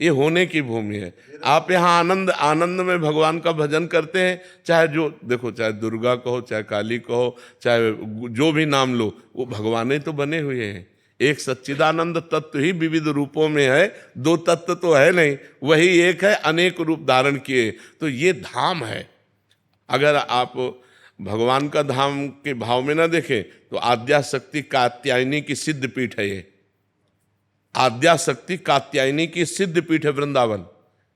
ये होने की भूमि है। आप यहाँ आनंद आनंद में भगवान का भजन करते हैं, चाहे जो देखो, चाहे दुर्गा कहो, चाहे काली कहो, चाहे जो भी नाम लो, वो भगवान ही तो बने हुए हैं। एक सच्चिदानंद तत्व ही विविध रूपों में है, दो तत्व तो है नहीं, वही एक है, अनेक रूप धारण किए। तो ये धाम है। अगर आप भगवान का धाम के भाव में ना देखें तो आद्याशक्ति कात्यायनी की सिद्ध पीठ है ये। आद्याशक्ति कात्यायनी की सिद्ध पीठ है वृंदावन।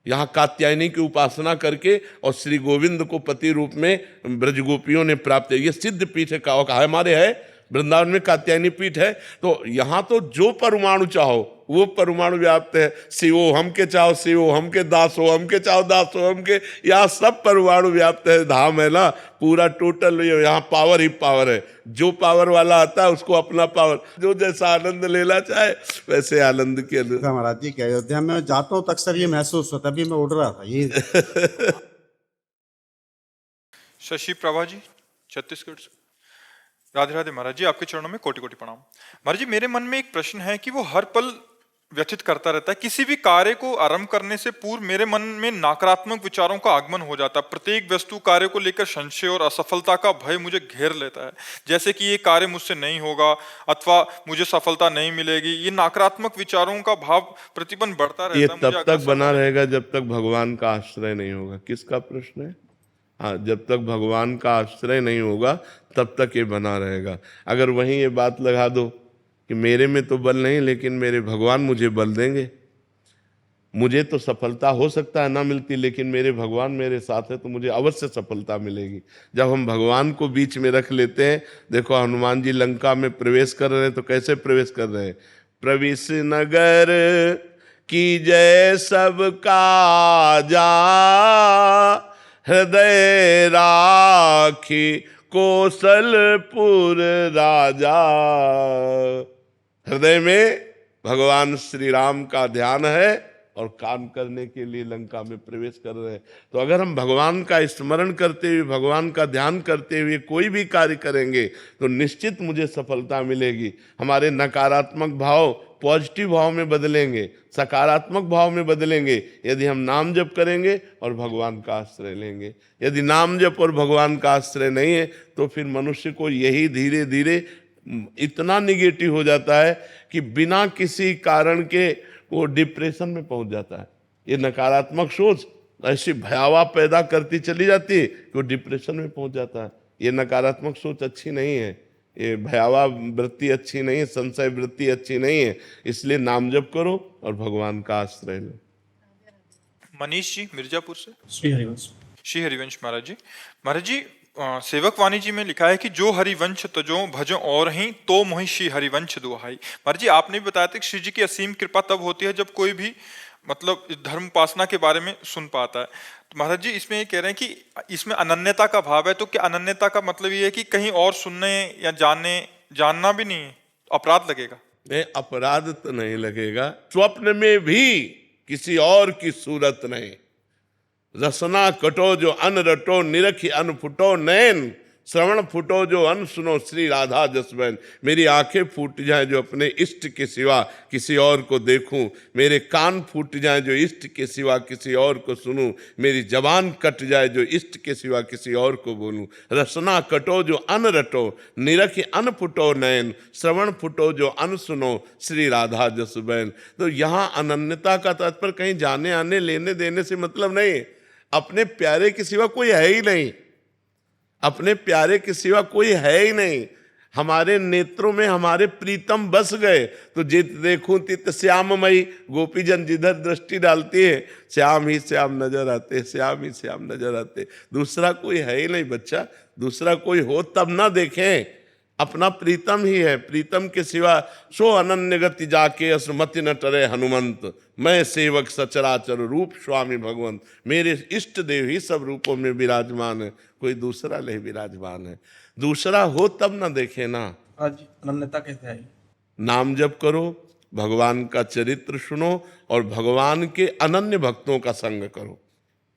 यहाँ कात्यायनी की उपासना करके और श्री गोविंद को पति रूप में ब्रजगोपियों ने प्राप्त है। ये सिद्ध पीठ है, कहा हमारे है वृंदावन में कात्यायनी पीठ है। तो यहाँ तो जो परमाणु चाहो वो परमाणु व्याप्त है। शिवो हम के चाहो शिवो, हम के दास हो, हम के चाहो दास हो, हम के, यहाँ सब परमाणु व्याप्त है। धाम है ना पूरा टोटल, यहाँ पावर ही पावर है। जो पावर वाला आता है उसको अपना पावर, जो जैसा आनंद लेना चाहे वैसे आनंद के लिए। महाराज जी, क्या अयोध्या में जाता हूँ तो अक्सर ये महसूस होता, अभी मैं उड़ रहा था ये। शशि प्रभा जी छत्तीसगढ़ से। राधे राधे महाराज जी, आपके चरणों में कोटि कोटि प्रणाम। महाराज जी, मेरे मन में एक प्रश्न है कि वो हर पल व्यथित करता रहता है। किसी भी कार्य को आरंभ करने से पूर्व मेरे मन में नकारात्मक विचारों का आगमन हो जाता है। प्रत्येक वस्तु कार्य को लेकर संशय और असफलता का भय मुझे घेर लेता है, जैसे कि ये कार्य मुझसे नहीं होगा अथवा मुझे सफलता नहीं मिलेगी। ये नकारात्मक विचारों का भाव प्रतिबंध बढ़ता रहता है। ये तब तक बना रहेगा जब तक भगवान का आश्रय नहीं होगा। किसका प्रश्न है? हाँ, जब तक भगवान का आश्रय नहीं होगा तब तक ये बना रहेगा। अगर वहीं ये बात लगा दो कि मेरे में तो बल नहीं लेकिन मेरे भगवान मुझे बल देंगे, मुझे तो सफलता हो सकता है ना मिलती, लेकिन मेरे भगवान मेरे साथ है तो मुझे अवश्य सफलता मिलेगी। जब हम भगवान को बीच में रख लेते हैं, देखो हनुमान जी लंका में प्रवेश कर रहे हैं तो कैसे प्रवेश कर रहे हैं? प्रवेश नगर की जय सबका जा, हृदय राखी कौशलपुर राजा। हृदय में भगवान श्री राम का ध्यान है और काम करने के लिए लंका में प्रवेश कर रहे हैं। तो अगर हम भगवान का स्मरण करते हुए, भगवान का ध्यान करते हुए कोई भी कार्य करेंगे तो निश्चित मुझे सफलता मिलेगी। हमारे नकारात्मक भाव पॉजिटिव भाव में बदलेंगे, सकारात्मक भाव में बदलेंगे यदि हम नाम जप करेंगे और भगवान का आश्रय लेंगे। यदि नाम जप और भगवान का आश्रय नहीं है तो फिर मनुष्य को यही धीरे धीरे इतना निगेटिव हो जाता है कि बिना किसी कारण के वो डिप्रेशन में पहुंच जाता है। ये नकारात्मक सोच ऐसी भयावह पैदा करती चली जाती है कि वो डिप्रेशन में पहुंच जाता है। ये नकारात्मक सोच अच्छी नहीं है, ये भयावह वृत्ति अच्छी नहीं है, संशय वृत्ति अच्छी नहीं है। इसलिए नाम जप करो और भगवान का आश्रय लो। मनीष जी मिर्जापुर से। श्री हरिवंश। श्री हरिवंश महाराज जी। महाराज जी, सेवक वाणी जी में लिखा है कि जो हरिवंश तजो भजो और ही तो मोहि श्री हरिवंश दुहाई। महाराज जी, आपने भी बताया था कि श्री जी की असीम कृपा तब होती है जब कोई भी मतलब धर्म उपासना के बारे में सुन पाता है। तो महाराज जी इसमें ये कह रहे हैं कि इसमें अनन्यता का भाव है, तो क्या अनन्यता का मतलब ये है कि कहीं और सुनने या जानना भी नहीं अपराध लगेगा? नहीं, अपराध तो नहीं लगेगा। स्वप्न में भी किसी और की सूरत नहीं। रसना कटो जो अन रटो, निरखी अन फुटो नैन, श्रवण फुटो जो अन सुनो श्री राधा जसबैन। मेरी आंखें फूट जाएं जो अपने इष्ट के सिवा किसी और को देखूं, मेरे कान फूट जाएं जो इष्ट के सिवा किसी और को सुनूं, मेरी जबान कट जाए जो इष्ट के सिवा किसी और को बोलूं। रसना कटो जो अन रटो, निरखी अन फुटो नैन, श्रवण फुटो जो अन सुनो श्री राधा जसबैन। तो यहाँ अनन्यता का तात्पर्य कहीं जाने आने लेने देने से मतलब नहीं। अपने प्यारे के सिवा कोई है ही नहीं, अपने प्यारे के सिवा कोई है ही नहीं। हमारे नेत्रों में हमारे प्रीतम बस गए तो जित देखूं तित श्याममयी। गोपीजन जिधर दृष्टि डालती है श्याम ही श्याम नजर आते, श्याम ही श्याम नजर आते। दूसरा कोई है ही नहीं बच्चा, दूसरा कोई हो तब ना देखें, अपना प्रीतम ही है। प्रीतम के सिवा सो अनन्य गति जाके असमति न टरे हनुमंत, मैं सेवक सचराचर रूप स्वामी भगवंत। मेरे इष्ट देव ही सब रूपों में विराजमान है, कोई दूसरा नहीं विराजमान है। दूसरा हो तब ना देखे ना। आज अनन्यता कैसे आई? नाम जप करो, भगवान का चरित्र सुनो और भगवान के अनन्य भक्तों का संग करो।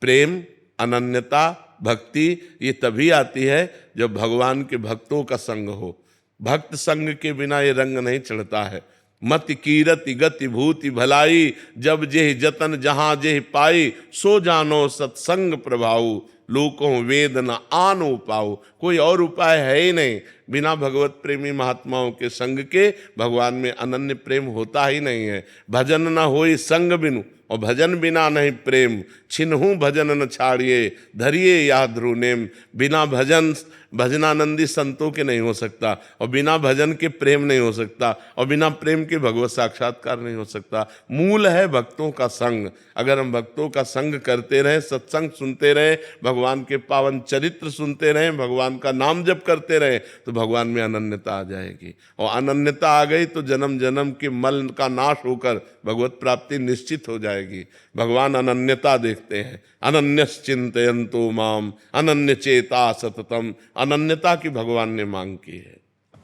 प्रेम, अनन्यता, भक्ति ये तभी आती है जब भगवान के भक्तों का संग हो। भक्त संग के बिना ये रंग नहीं चढ़ता है। मति कीरति गति भूति भलाई, जब जेह जतन जहां जेह पाई, सो जानो सत्संग प्रभाऊ, लोकों वेद न आनो पाओ। कोई और उपाय है ही नहीं, बिना भगवत प्रेमी महात्माओं के संग के भगवान में अनन्य प्रेम होता ही नहीं है। भजन न होई संग बिनु, और भजन बिना नहीं प्रेम, छिन्हू भजन न छाड़िए, धरिए या ध्रुव नेम। बिना भजन भजनानंदी संतों के नहीं हो सकता, और बिना भजन के प्रेम नहीं हो सकता, और बिना प्रेम के भगवत साक्षात्कार नहीं हो सकता। मूल है भक्तों का संग। अगर हम भक्तों का संग करते रहें, सत्संग सुनते रहें, भगवान के पावन चरित्र सुनते रहें, भगवान का नाम जप करते रहें, तो भगवान में अनन्यता आ जाएगी। और अनन्यता आ गई तो जन्म जन्म के मल का नाश होकर भगवत प्राप्ति निश्चित हो जाएगी। भगवान अनन्यता देखते हैं। अनन्यस चिंतयन्तो माम अनन्य चेता सततम। अनन्यता की भगवान ने मांग की है।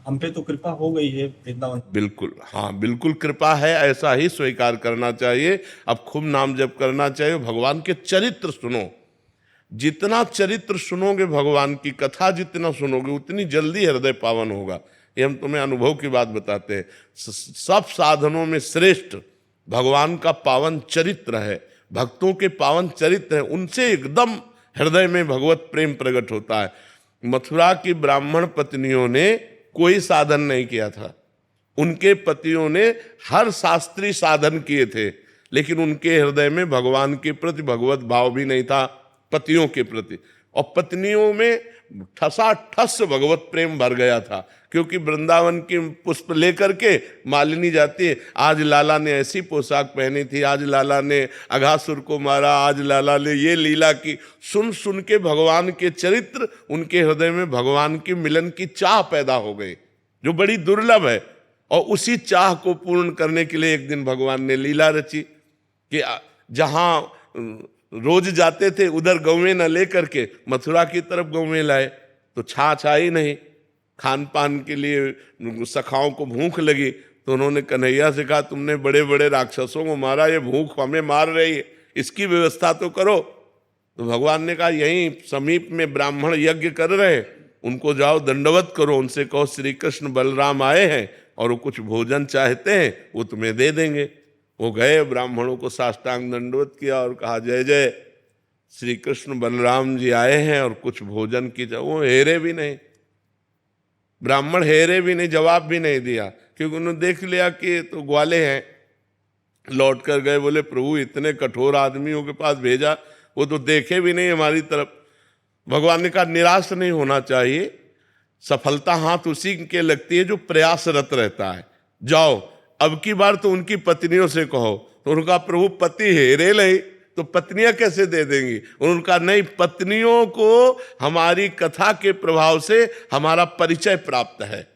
हम पे तो कृपा हो गई है वृंदावन। बिल्कुल, हाँ बिल्कुल कृपा है, ऐसा ही स्वीकार करना चाहिए। अब खूब नाम जप करना चाहिए, भगवान के चरित्र सुनो। जितना चरित्र सुनोगे, भगवान की कथा जितना सुनोगे, उतनी जल्दी हृदय पावन होगा। ये हम तुम्हें अनुभव की बात बताते हैं। सब साधनों में श्रेष्ठ भगवान का पावन चरित्र है, भक्तों के पावन चरित्र है, उनसे एकदम हृदय में भगवत प्रेम प्रकट होता है। मथुरा की ब्राह्मण पत्नियों ने कोई साधन नहीं किया था, उनके पतियों ने हर शास्त्रीय साधन किए थे, लेकिन उनके हृदय में भगवान के प्रति भगवत भाव भी नहीं था, पतियों के प्रति। और पत्नियों में ठसाठस भगवत प्रेम भर गया था, क्योंकि वृंदावन की पुष्प लेकर के मालिनी जाती है, आज लाला ने ऐसी पोशाक पहनी थी, आज लाला ने अघासुर को मारा, आज लाला ने ये लीला की। सुन सुन के भगवान के चरित्र उनके हृदय में भगवान की मिलन की चाह पैदा हो गई, जो बड़ी दुर्लभ है। और उसी चाह को पूर्ण करने के लिए एक दिन भगवान ने लीला रची कि जहाँ रोज जाते थे उधर गौवें न लेकर के मथुरा की तरफ गौवें लाए, तो छाछ आई नहीं। खान पान के लिए सखाओं को भूख लगी, तो उन्होंने कन्हैया से कहा, तुमने बड़े बड़े राक्षसों को मारा, ये भूख हमें मार रही है, इसकी व्यवस्था तो करो। तो भगवान ने कहा, यहीं समीप में ब्राह्मण यज्ञ कर रहे हैं, उनको जाओ दंडवत करो, उनसे कहो श्री कृष्ण बलराम आए हैं और वो कुछ भोजन चाहते हैं, वो तुम्हें दे देंगे। वो गए, ब्राह्मणों को साष्टांग दंडवत किया और कहा, जय जय श्री कृष्ण बलराम जी आए हैं और कुछ भोजन की। वो हेरे भी नहीं, ब्राह्मण हेरे भी नहीं, जवाब भी नहीं दिया, क्योंकि उन्होंने देख लिया कि तो ग्वाले हैं। लौट कर गए, बोले प्रभु इतने कठोर आदमियों के पास भेजा, वो तो देखे भी नहीं हमारी तरफ। भगवान ने कहा, निराश नहीं होना चाहिए, सफलता हाथ उसी के लगती है जो प्रयासरत रहता है। जाओ, अब की बार तो उनकी पत्नियों से कहो। तो उनका प्रभु पति हेरे नहीं तो पत्नियां कैसे दे देंगी? उनका नहीं, पत्नियों को हमारी कथा के प्रभाव से हमारा परिचय प्राप्त है।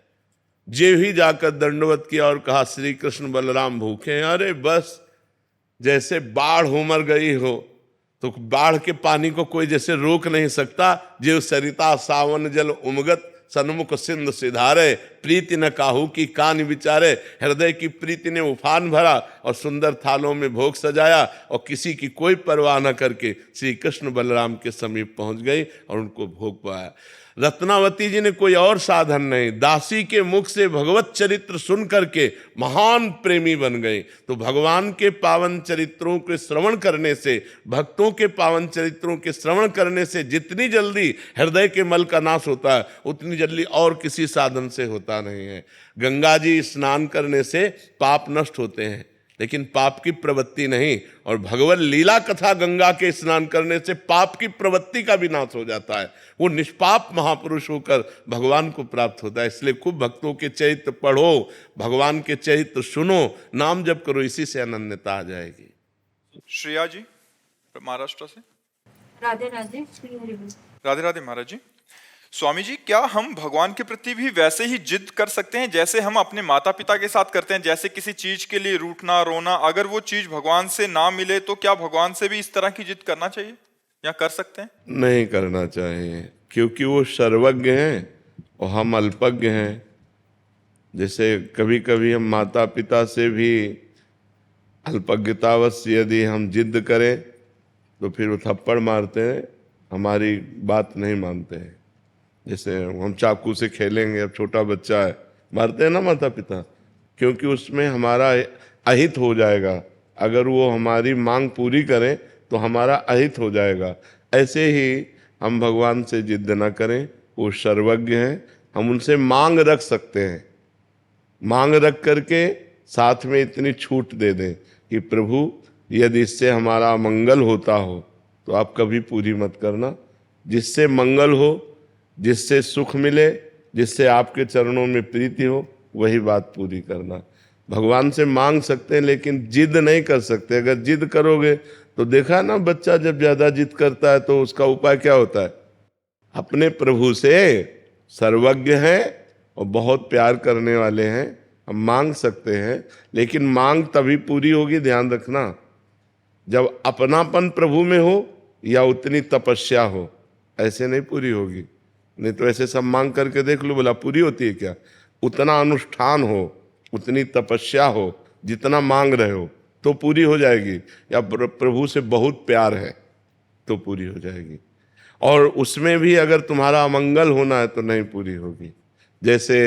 जे ही जाकर दंडवत किया और कहा, श्री कृष्ण बलराम भूखे हैं। अरे बस जैसे बाढ़ उमड़ गई हो, तो बाढ़ के पानी को कोई जैसे रोक नहीं सकता। जे सरिता सावन जल उमगत, सन्मुख सिंधु सिधारे, प्रीति न काहू की कान विचारे। हृदय की प्रीति ने उफान भरा और सुंदर थालों में भोग सजाया, और किसी की कोई परवाह न करके श्री कृष्ण बलराम के समीप पहुंच गई और उनको भोग पाया। रत्नावती जी ने कोई और साधन नहीं, दासी के मुख से भगवत चरित्र सुन करके महान प्रेमी बन गए। तो भगवान के पावन चरित्रों के श्रवण करने से, भक्तों के पावन चरित्रों के श्रवण करने से जितनी जल्दी हृदय के मल का नाश होता है, उतनी जल्दी और किसी साधन से होता नहीं है। गंगा जी स्नान करने से पाप नष्ट होते हैं, लेकिन पाप की प्रवृत्ति नहीं। और भगवत लीला कथा गंगा के स्नान करने से पाप की प्रवृत्ति का भी नाश हो जाता है। वो निष्पाप महापुरुष होकर भगवान को प्राप्त होता है। इसलिए खूब भक्तों के चरित्र पढ़ो, भगवान के चरित्र सुनो, नाम जप करो, इसी से अनन्यता आ जाएगी। श्रेया जी महाराष्ट्र से। राधे राधे। श्री हरि बोल। राधे राधे महाराज जी। स्वामी जी, क्या हम भगवान के प्रति भी वैसे ही जिद कर सकते हैं जैसे हम अपने माता पिता के साथ करते हैं? जैसे किसी चीज के लिए रूठना रोना, अगर वो चीज भगवान से ना मिले तो क्या भगवान से भी इस तरह की जिद करना चाहिए या कर सकते हैं? नहीं करना चाहिए, क्योंकि वो सर्वज्ञ हैं और हम अल्पज्ञ हैं। जैसे कभी कभी हम माता पिता से भी अल्पज्ञतावश यदि हम जिद करें तो फिर वो थप्पड़ मारते हैं, हमारी बात नहीं मानते हैं। जैसे हम चाकू से खेलेंगे, अब छोटा बच्चा है, मारते हैं ना माता पिता, क्योंकि उसमें हमारा अहित हो जाएगा। अगर वो हमारी मांग पूरी करें तो हमारा अहित हो जाएगा। ऐसे ही हम भगवान से जिद न करें, वो सर्वज्ञ हैं, हम उनसे मांग रख सकते हैं। मांग रख करके साथ में इतनी छूट दे दें कि प्रभु यदि इससे हमारा मंगल होता हो तो आप कभी पूरी मत करना। जिससे मंगल हो, जिससे सुख मिले, जिससे आपके चरणों में प्रीति हो, वही बात पूरी करना। भगवान से मांग सकते हैं लेकिन जिद नहीं कर सकते। अगर जिद करोगे तो देखा ना, बच्चा जब ज्यादा जिद करता है तो उसका उपाय क्या होता है? अपने प्रभु से, सर्वज्ञ हैं और बहुत प्यार करने वाले हैं, हम मांग सकते हैं, लेकिन मांग तभी पूरी होगी, ध्यान रखना, जब अपनापन प्रभु में हो या उतनी तपस्या हो। ऐसे नहीं पूरी होगी। नहीं तो ऐसे सब मांग करके देख लो, बोला पूरी होती है क्या? उतना अनुष्ठान हो, उतनी तपस्या हो, जितना मांग रहे हो तो पूरी हो जाएगी। या प्रभु से बहुत प्यार है तो पूरी हो जाएगी। और उसमें भी अगर तुम्हारा अमंगल होना है तो नहीं पूरी होगी। जैसे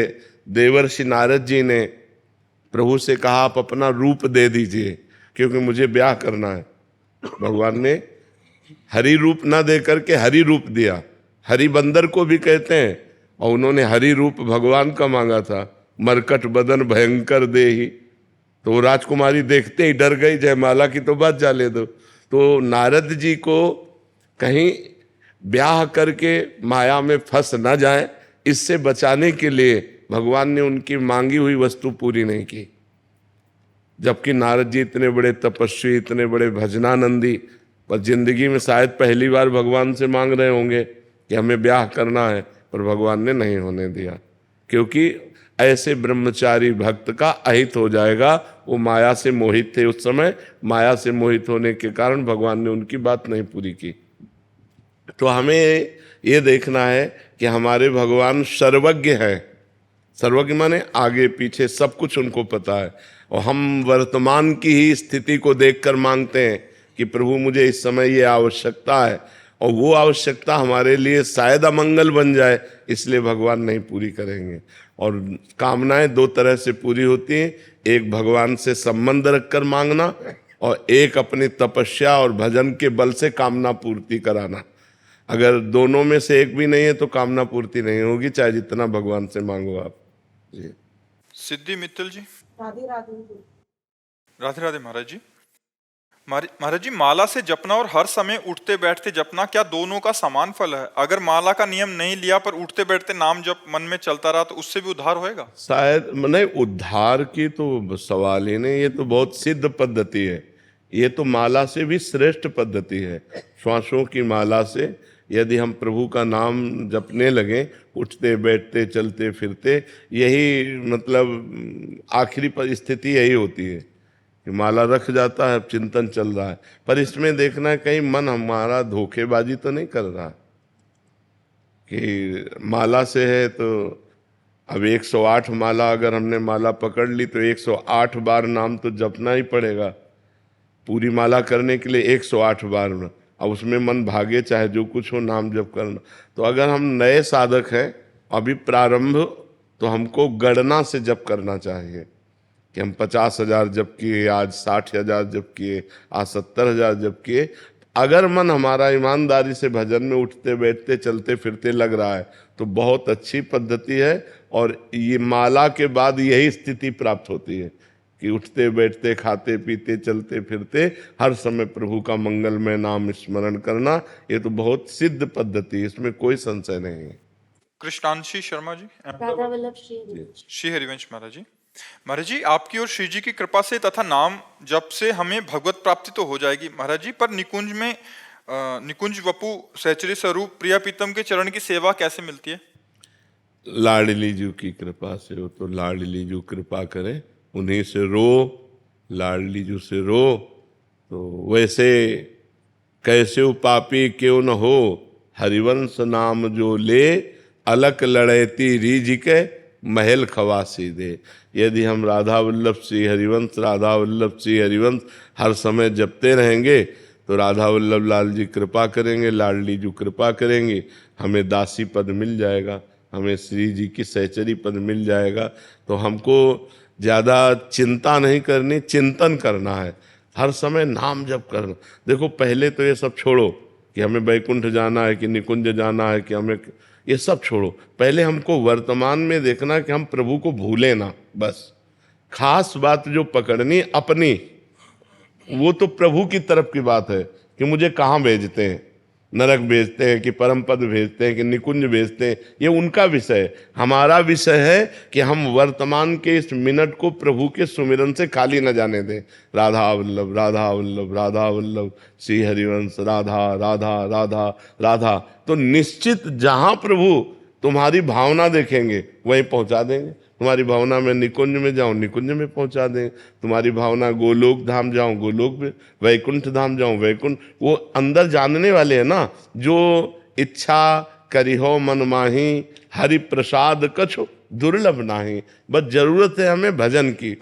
देवर्षि नारद जी ने प्रभु से कहा, आप अपना रूप दे दीजिए क्योंकि मुझे ब्याह करना है। भगवान ने हरि रूप ना दे करके हरि रूप दिया। हरि बंदर को भी कहते हैं, और उन्होंने हरि रूप भगवान का मांगा था। मरकट बदन भयंकर देहि, तो वो राजकुमारी देखते ही डर गई, जयमाला की तो बात जाने दो। तो नारद जी को कहीं ब्याह करके माया में फंस ना जाए, इससे बचाने के लिए भगवान ने उनकी मांगी हुई वस्तु पूरी नहीं की। जबकि नारद जी इतने बड़े तपस्वी, इतने बड़े भजनानंदी, पर जिंदगी में शायद पहली बार भगवान से मांग रहे होंगे कि हमें ब्याह करना है, पर भगवान ने नहीं होने दिया। क्योंकि ऐसे ब्रह्मचारी भक्त का अहित हो जाएगा। वो माया से मोहित थे उस समय, माया से मोहित होने के कारण भगवान ने उनकी बात नहीं पूरी की। तो हमें ये देखना है कि हमारे भगवान सर्वज्ञ हैं। सर्वज्ञ माने आगे पीछे सब कुछ उनको पता है। और हम वर्तमान की ही स्थिति को देखकर मांगते हैं कि प्रभु मुझे इस समय ये आवश्यकता है, और वो आवश्यकता हमारे लिए शायद अमंगल बन जाए, इसलिए भगवान नहीं पूरी करेंगे। और कामनाएं दो तरह से पूरी होती हैं, एक भगवान से संबंध रखकर मांगना, और एक अपनी तपस्या और भजन के बल से कामना पूर्ति कराना। अगर दोनों में से एक भी नहीं है तो कामना पूर्ति नहीं होगी, चाहे जितना भगवान से मांगो आप। जी। सिद्धि मित्तल जी। राधे राधे। राधे राधे महाराज जी। महाराज जी, माला से जपना और हर समय उठते बैठते जपना, क्या दोनों का समान फल है? अगर माला का नियम नहीं लिया पर उठते बैठते नाम जप मन में चलता रहा तो उससे भी उद्धार होएगा? शायद नहीं, उद्धार की तो सवाल ही नहीं। ये तो बहुत सिद्ध पद्धति है। ये तो माला से भी श्रेष्ठ पद्धति है। श्वासों की माला से यदि हम प्रभु का नाम जपने लगे, उठते बैठते चलते फिरते, यही मतलब आखिरी स्थिति यही होती है कि माला रख जाता है, चिंतन चल रहा है। पर इसमें देखना है कहीं मन हमारा धोखेबाजी तो नहीं कर रहा कि माला से है तो अब 108 माला, अगर हमने माला पकड़ ली तो 108 बार नाम तो जपना ही पड़ेगा। पूरी माला करने के लिए 108 बार, अब उसमें मन भागे चाहे जो कुछ हो, नाम जप करना। तो अगर हम नए साधक हैं, अभी प्रारंभ, तो हमको गणना से जप करना चाहिए कि हम 50,000 जप किए, आज 60,000 जप किए, आज 70,000 जप किए। अगर मन हमारा ईमानदारी से भजन में उठते बैठते चलते फिरते लग रहा है तो बहुत अच्छी पद्धति है। और ये माला के बाद यही स्थिति प्राप्त होती है कि उठते बैठते खाते पीते चलते फिरते हर समय प्रभु का मंगलमय नाम स्मरण करना, ये तो बहुत सिद्ध पद्धति है, इसमें कोई संशय नहीं है। कृष्णांशी शर्मा जी। राधा वल्लभ श्री। श्री हरिवंश महाराज जी। महाराज जी, आपकी और श्री जी की कृपा से तथा नाम जप से हमें भगवत प्राप्ति तो हो जाएगी महाराज जी, पर निकुंज में निकुंज वपु सहचरी स्वरूप प्रिया प्रीतम के चरण की सेवा कैसे मिलती है? लाडली जी की कृपा से हो, तो लाडली जी कृपा करें, उन्हीं से रो, लाडली जी से रो। तो वैसे कैसे पापी क्यों न हो, हरिवंश नाम जो ले, अलक लड़ैती रीझ के महल खवासी दे। यदि हम राधा वल्लभ श्री हरिवंश, राधा वल्लभ श्री हरिवंश हर समय जपते रहेंगे तो राधा वल्लभ लाल जी कृपा करेंगे, लाडली जी कृपा करेंगे, हमें दासी पद मिल जाएगा, हमें श्री जी की सहचरी पद मिल जाएगा। तो हमको ज़्यादा चिंता नहीं करनी, चिंतन करना है, हर समय नाम जप करना। देखो पहले तो ये सब छोड़ो कि हमें वैकुंठ जाना है कि निकुंज जाना है कि हमें, ये सब छोड़ो। पहले हमको वर्तमान में देखना कि हम प्रभु को भूलें ना, बस। खास बात जो पकड़नी अपनी, वो तो प्रभु की तरफ की बात है कि मुझे कहाँ भेजते हैं, नरक भेजते हैं कि परम पद भेजते हैं कि निकुंज भेजते हैं, ये उनका विषय है। हमारा विषय है कि हम वर्तमान के इस मिनट को प्रभु के सुमिरन से खाली न जाने दें। राधा वल्लभ राधा वल्लभ राधा वल्लभ, श्री हरिवंश राधा राधा राधा राधा। तो निश्चित जहाँ प्रभु तुम्हारी भावना देखेंगे वहीं पहुँचा देंगे। तुम्हारी भावना में निकुंज में जाओ, निकुंज में पहुंचा दें। तुम्हारी भावना गोलोक धाम जाओ, गोलोक में, वैकुंठ धाम जाओ, वैकुंठ। वो अंदर जानने वाले हैं ना, जो इच्छा करिहो मन माही, हरि प्रसाद कछु दुर्लभ नाही। बस जरूरत है हमें भजन की।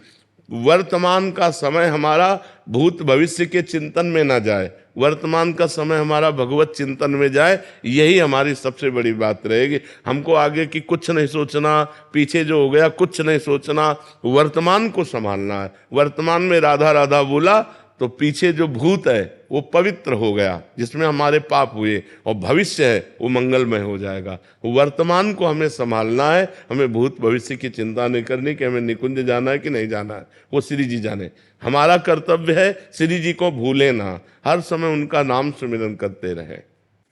वर्तमान का समय हमारा भूत भविष्य के चिंतन में ना जाए, वर्तमान का समय हमारा भगवत चिंतन में जाए, यही हमारी सबसे बड़ी बात रहेगी। हमको आगे की कुछ नहीं सोचना, पीछे जो हो गया कुछ नहीं सोचना, वर्तमान को संभालना है। वर्तमान में राधा राधा बोला तो पीछे जो भूत है वो पवित्र हो गया, जिसमें हमारे पाप हुए, और भविष्य है वो मंगलमय हो जाएगा। वर्तमान को हमें संभालना है, हमें भूत भविष्य की चिंता नहीं करनी कि हमें निकुंज जाना है कि नहीं जाना है, वो श्री जी जाने। हमारा कर्तव्य है श्री जी को भूले ना, हर समय उनका नाम सुमिरन करते रहे।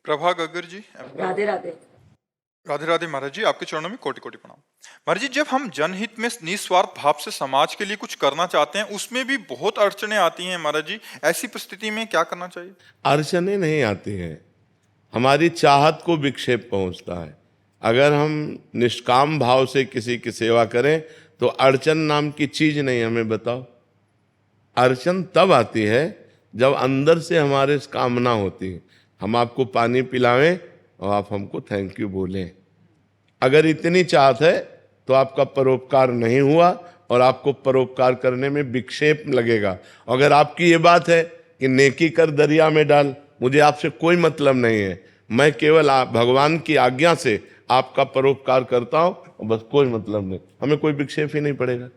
प्रभा गग्गर जी। राधे राधे। राधे राधे महाराज जी, आपके चरणों में कोटि कोटि प्रणाम। महाराज जी, जब हम जनहित में निस्वार्थ भाव से समाज के लिए कुछ करना चाहते हैं, उसमें भी बहुत अड़चने आती हैं महाराज जी, ऐसी परिस्थिति में क्या करना चाहिए? अड़चने नहीं आती हैं, हमारी चाहत को विक्षेप पहुंचता है। अगर हम निष्काम भाव से किसी की सेवा करें तो अड़चन नाम की चीज नहीं। हमें बताओ, अड़चन तब आती है जब अंदर से हमारे कामना होती है, हम आपको पानी पिलावें और आप हमको थैंक यू बोलें। अगर इतनी चाहत है तो आपका परोपकार नहीं हुआ और आपको परोपकार करने में विक्षेप लगेगा। अगर आपकी ये बात है कि नेकी कर दरिया में डाल, मुझे आपसे कोई मतलब नहीं है, मैं केवल भगवान की आज्ञा से आपका परोपकार करता हूँ, बस कोई मतलब नहीं, हमें कोई विक्षेप ही नहीं पड़ेगा,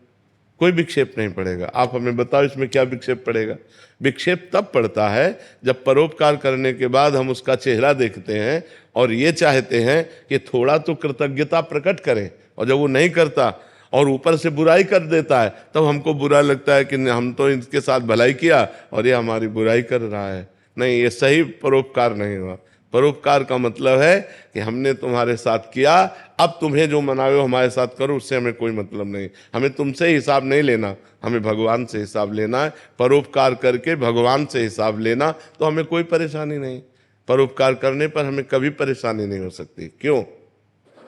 कोई विक्षेप नहीं पड़ेगा। आप हमें बताओ इसमें क्या विक्षेप पड़ेगा? विक्षेप तब पड़ता है जब परोपकार करने के बाद हम उसका चेहरा देखते हैं और ये चाहते हैं कि थोड़ा तो कृतज्ञता प्रकट करें, और जब वो नहीं करता और ऊपर से बुराई कर देता है तब हमको बुरा लगता है कि हम तो इसके साथ भलाई किया और ये हमारी बुराई कर रहा है। नहीं, ये सही परोपकार नहीं हुआ। परोपकार का मतलब है कि हमने तुम्हारे साथ किया, अब तुम्हें जो मनावे हो हमारे साथ करो, उससे हमें कोई मतलब नहीं। हमें तुमसे हिसाब नहीं लेना, हमें भगवान से हिसाब लेना है। परोपकार करके भगवान से हिसाब लेना तो हमें कोई परेशानी नहीं। परोपकार करने पर हमें कभी परेशानी नहीं हो सकती। क्यों?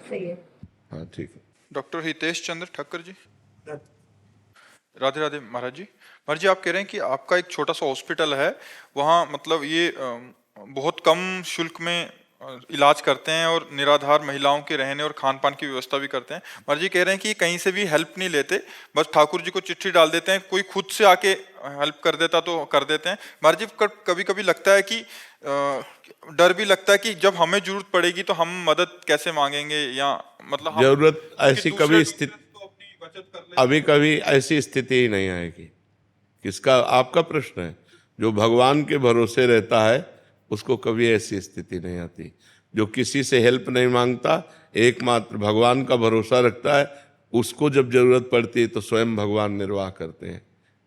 सही है। हाँ ठीक है। डॉक्टर हितेश चंद्र ठक्कर जी। राधे राधे महाराज जी। महाराज जी, आप कह रहे हैं कि आपका एक छोटा सा हॉस्पिटल है, वहाँ मतलब ये बहुत कम शुल्क में इलाज करते हैं और निराधार महिलाओं के रहने और खान पान की व्यवस्था भी करते हैं। महाराज जी कह रहे हैं कि कहीं से भी हेल्प नहीं लेते, बस ठाकुर जी को चिट्ठी डाल देते हैं, कोई खुद से आके हेल्प कर देता तो कर देते हैं। महाराज जी, कभी कभी लगता है कि डर भी लगता है कि जब हमें जरूरत पड़ेगी तो हम मदद कैसे मांगेंगे, या मतलब जरूरत ऐसी कभी स्थिति, अभी कभी ऐसी स्थिति ही नहीं आएगी। किसका? आपका प्रश्न है। जो भगवान के भरोसे रहता है उसको कभी ऐसी स्थिति नहीं आती। जो किसी से हेल्प नहीं मांगता, एकमात्र भगवान का भरोसा रखता है, उसको जब जरूरत पड़ती है तो स्वयं भगवान निर्वाह करते हैं।